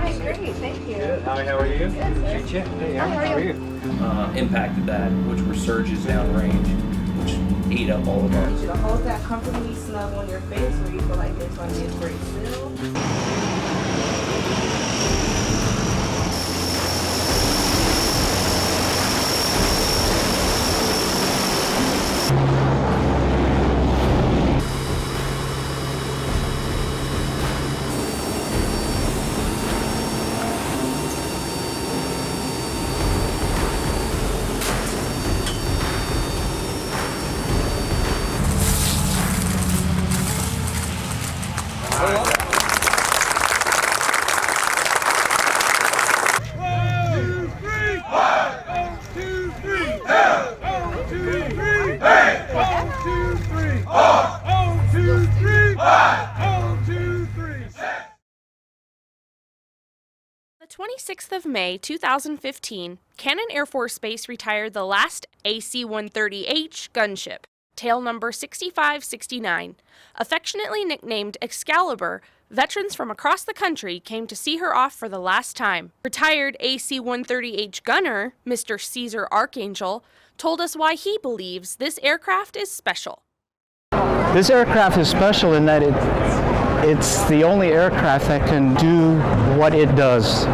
Hi, great, thank you. Good. Hi, how are you? Good. Hey, how are you? Impacted that, which were surges downrange, which ate up all of I our. need you to hold that comfortably snug on your face where you feel like there's going to be a great feel. The 26th of May 2015, Cannon Air Force Base retired the last AC-130H gunship, tail number 6569. Affectionately nicknamed Excalibur, veterans from across the country came to see her off for the last time. Retired AC-130H gunner, Mr. Caesar Archangel, told us why he believes this aircraft is special. This aircraft is special in that it's the only aircraft that can do what it does,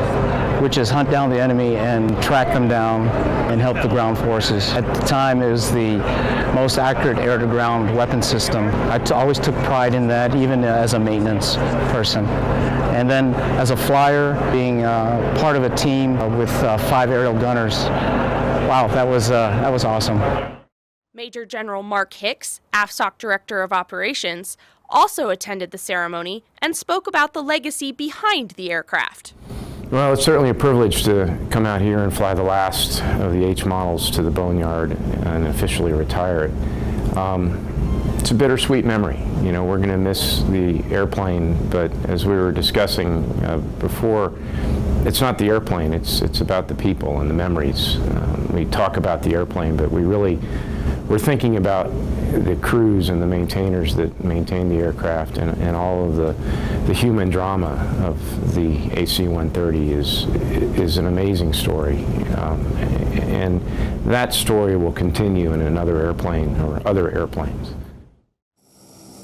which is hunt down the enemy and track them down and help the ground forces. At the time, it was the most accurate air-to-ground weapon system. I always took pride in that, even as a maintenance person. And then as a flyer, being part of a team with 5 aerial gunners, wow, that was awesome. Major General Mark Hicks, AFSOC Director of Operations, also attended the ceremony and spoke about the legacy behind the aircraft. Well, it's certainly a privilege to come out here and fly the last of the H models to the boneyard and officially retire it. It's a bittersweet memory. You know, we're going to miss the airplane, but as we were discussing before, it's not the airplane, it's about the people and the memories. We talk about the airplane, but we're thinking about the crews and the maintainers that maintain the aircraft and all of the human drama of the AC-130 is an amazing story. And that story will continue in another airplane or other airplanes.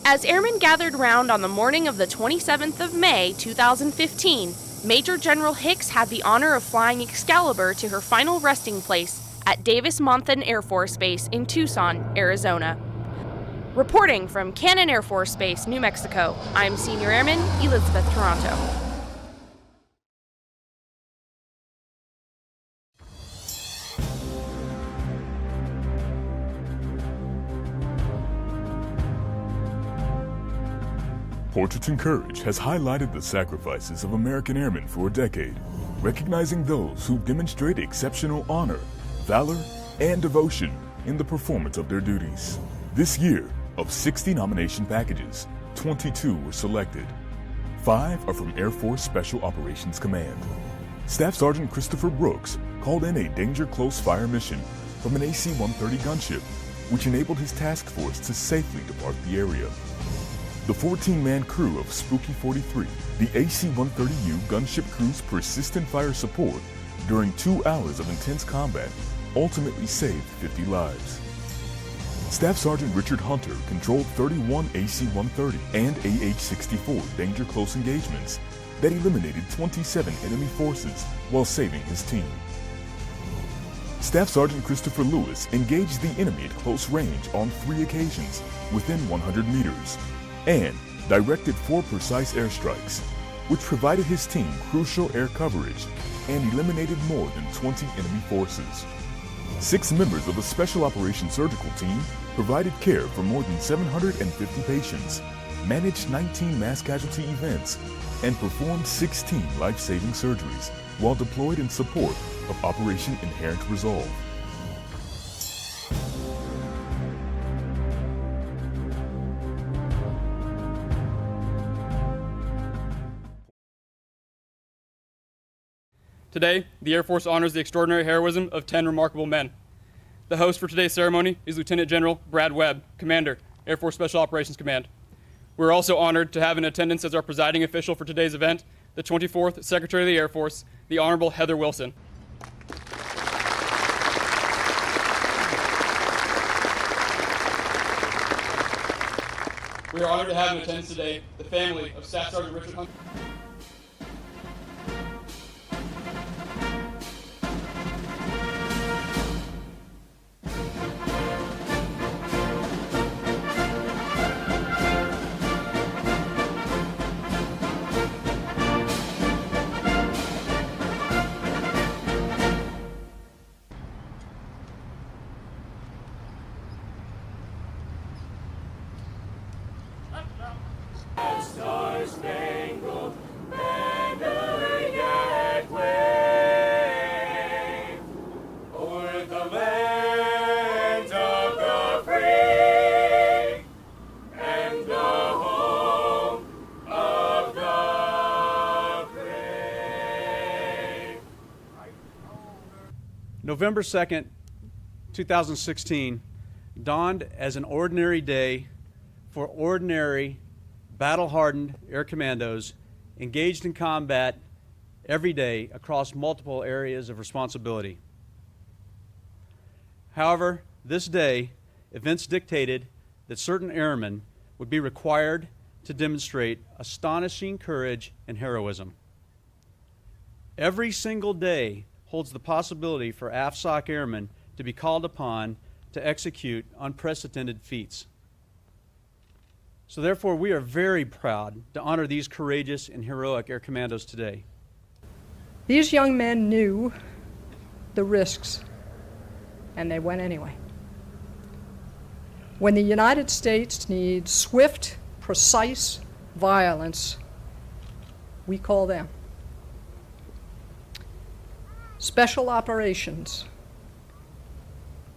As airmen gathered round on the morning of the 27th of May 2015, Major General Hicks had the honor of flying Excalibur to her final resting place at Davis-Monthan Air Force Base in Tucson, Arizona. Reporting from Cannon Air Force Base, New Mexico, I'm Senior Airman Elizabeth Toronto. Portraits in Courage has highlighted the sacrifices of American airmen for a decade, recognizing those who demonstrate exceptional honor, valor, and devotion in the performance of their duties. This year, of 60 nomination packages, 22 were selected. 5 are from Air Force Special Operations Command. Staff Sergeant Christopher Brooks called in a danger close fire mission from an AC-130 gunship, which enabled his task force to safely depart the area. The 14-man crew of Spooky 43, the AC-130U gunship crew's persistent fire support during 2 hours of intense combat ultimately saved 50 lives. Staff Sergeant Richard Hunter controlled 31 AC-130 and AH-64 danger close engagements that eliminated 27 enemy forces while saving his team. Staff Sergeant Christopher Lewis engaged the enemy at close range on 3 occasions within 100 meters and directed 4 precise airstrikes, which provided his team crucial air coverage and eliminated more than 20 enemy forces. 6 members of a Special Operations Surgical Team provided care for more than 750 patients, managed 19 mass casualty events, and performed 16 life-saving surgeries while deployed in support of Operation Inherent Resolve. Today, the Air Force honors the extraordinary heroism of 10 remarkable men. The host for today's ceremony is Lieutenant General Brad Webb, Commander, Air Force Special Operations Command. We're also honored to have in attendance as our presiding official for today's event, the 24th Secretary of the Air Force, the Honorable Heather Wilson. We are honored to have in attendance today the family of Staff Sergeant Richard Hunter. November 2nd, 2016 dawned as an ordinary day for ordinary battle-hardened air commandos engaged in combat every day across multiple areas of responsibility. However, this day, events dictated that certain airmen would be required to demonstrate astonishing courage and heroism. Every single day holds the possibility for AFSOC airmen to be called upon to execute unprecedented feats. So therefore, we are very proud to honor these courageous and heroic air commandos today. These young men knew the risks, and they went anyway. When the United States needs swift, precise violence, we call them. Special operations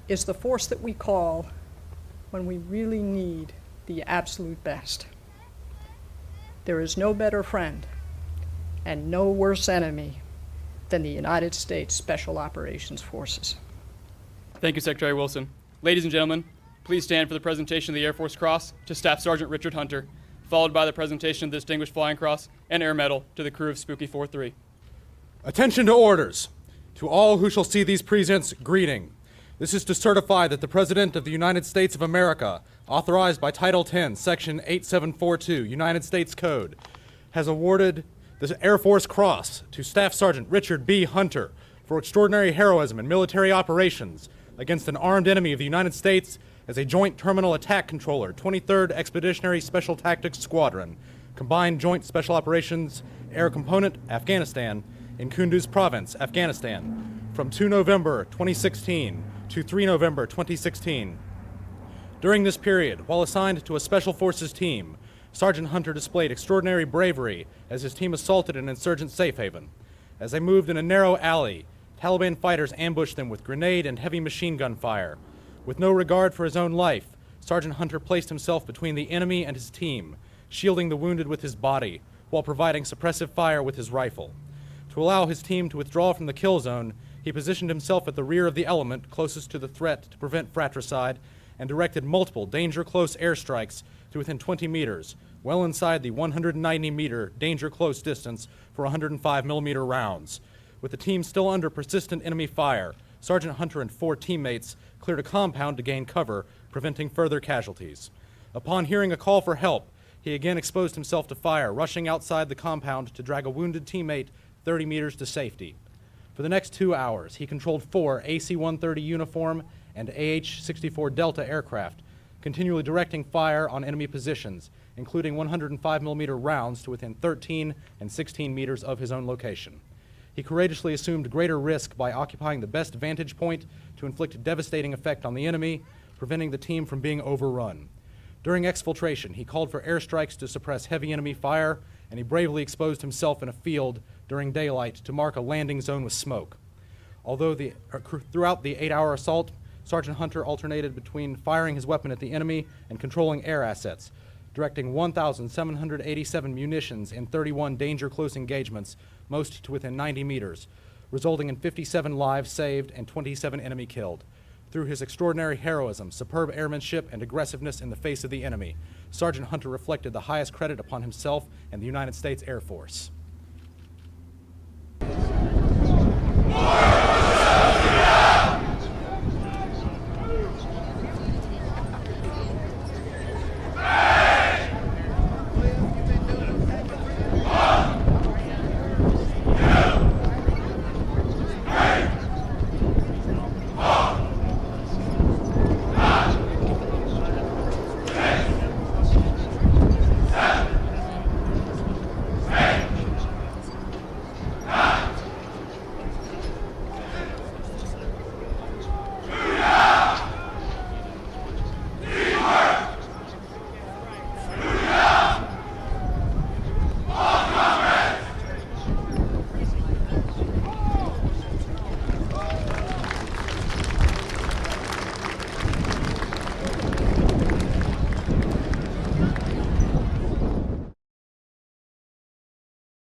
is the force that we call when we really need the absolute best. There is no better friend and no worse enemy than the United States Special Operations Forces. Thank you, Secretary Wilson. Ladies and gentlemen, please stand for the presentation of the Air Force Cross to Staff Sergeant Richard Hunter, followed by the presentation of the Distinguished Flying Cross and Air Medal to the crew of Spooky 4-3. Attention to orders. To all who shall see these presents, greeting. This is to certify that the President of the United States of America, authorized by Title 10, Section 8742, United States Code, has awarded the Air Force Cross to Staff Sergeant Richard B. Hunter for extraordinary heroism in military operations against an armed enemy of the United States as a Joint Terminal Attack Controller, 23rd Expeditionary Special Tactics Squadron, Combined Joint Special Operations Air Component, Afghanistan, in Kunduz Province, Afghanistan, from 2 November 2016 to 3 November 2016. During this period, while assigned to a Special Forces team, Sergeant Hunter displayed extraordinary bravery as his team assaulted an insurgent safe haven. As they moved in a narrow alley, Taliban fighters ambushed them with grenade and heavy machine gun fire. With no regard for his own life, Sergeant Hunter placed himself between the enemy and his team, shielding the wounded with his body while providing suppressive fire with his rifle. To allow his team to withdraw from the kill zone, he positioned himself at the rear of the element closest to the threat to prevent fratricide and directed multiple danger-close airstrikes to within 20 meters, well inside the 190-meter danger-close distance for 105-millimeter rounds. With the team still under persistent enemy fire, Sergeant Hunter and 4 teammates cleared a compound to gain cover, preventing further casualties. Upon hearing a call for help, he again exposed himself to fire, rushing outside the compound to drag a wounded teammate 30 meters to safety. For the next 2 hours, he controlled 4 AC-130 uniform and AH-64 Delta aircraft, continually directing fire on enemy positions, including 105-millimeter rounds to within 13 and 16 meters of his own location. He courageously assumed greater risk by occupying the best vantage point to inflict a devastating effect on the enemy, preventing the team from being overrun. During exfiltration, he called for airstrikes to suppress heavy enemy fire, and he bravely exposed himself in a field during daylight to mark a landing zone with smoke. Although throughout the 8-hour assault, Sergeant Hunter alternated between firing his weapon at the enemy and controlling air assets, directing 1,787 munitions in 31 danger-close engagements, most to within 90 meters, resulting in 57 lives saved and 27 enemy killed. Through his extraordinary heroism, superb airmanship, and aggressiveness in the face of the enemy, Sergeant Hunter reflected the highest credit upon himself and the United States Air Force.